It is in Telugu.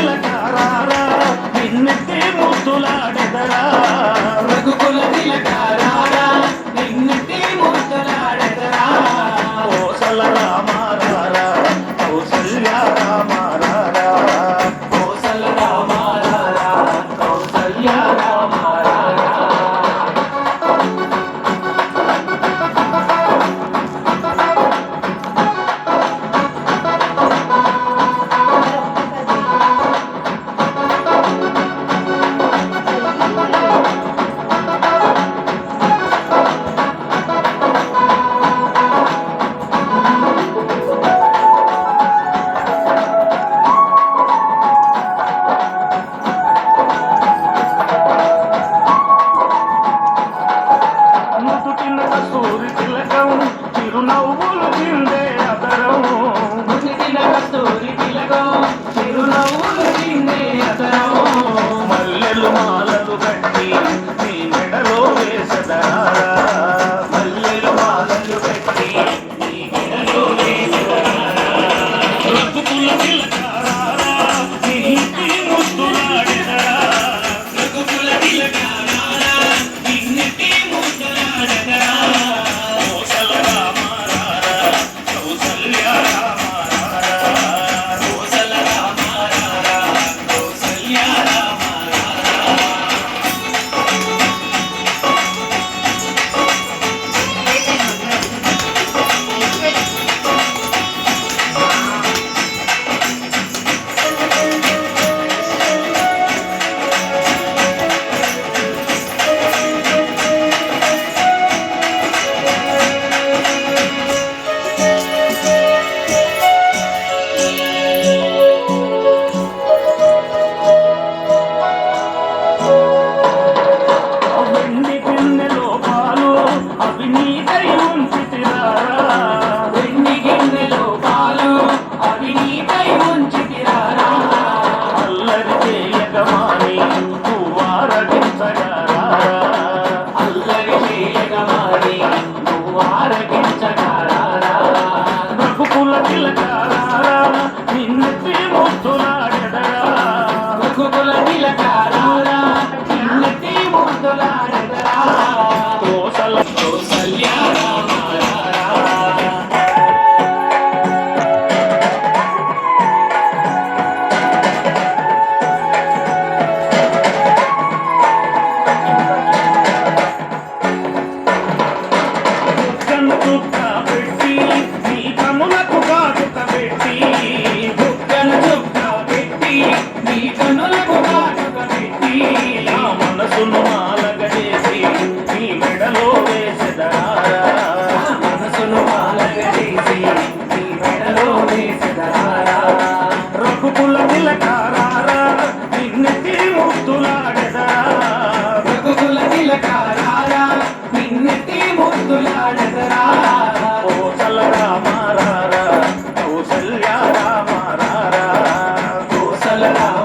తిలకారారా నిన్నెత్తి ముద్దులాడెదరా రఘుకుల తిలకారారా నిన్నెత్తి ముద్దులాడెదరా కోసల రామారారా కౌసల్య రామారారా కోసల రామారారా కౌసల్య రామారారా చిరునవ్వులు చిందే అదరం కస్తూరి తిలకం చిరునవ్వులు చిందే అదరం మల్లెలు మాలలు కట్టి నీ మెడలో వేసదరా మల్లెలు మాలలు పెట్టి నీ మెడలో వేసెదరా రఘుకుల తిలకారారా నిన్నెత్తి ముద్దులాడెదరా రఘుకుల తిలకారారా నిన్నెత్తి ముద్దులాడెదరా కోసల రామారారా కౌసల్య రామారారా కోసల రామారారా కౌసల్య రామారారా వెండి గిన్నెలో పాలు అవి నీకై ఉంచితిరారా వెండి గిన్నెలో పాలు అవి నీపై ఉంచితిరారా అల్లరి చేయగమాని నువ్వారగించగరారా అల్లరి చేయగమాని నువ్వు ఆరగించగారారా రఘుకుల తిలకారారా నిన్నెత్తి ముద్దులాడెదరా రఘుకుల తిలకారారా నిన్నెత్తి ముద్దులాడెదరా కోసల కౌసల్య రామారారా కన్ను చుక్క పెట్టి నీ కములకు కాటుక పెట్టి బుగ్గన చుక్క పెట్టి నీ కనులకు కాటుక పెట్టి నా మనసును మాలగజేసి నీ మెడలో వేసెదరా మనసును మాలగజేసి నీ మెడలో వేసెదరారా రఘుకుల తిలకారారా నిన్నెత్తి ముద్దులాడెదరా రఘుకుల తిలకారారా నిన్నెత్తి ముద్దులాడెదరా కోసల రామారారా కౌసల్య రామారారా కోసల రామ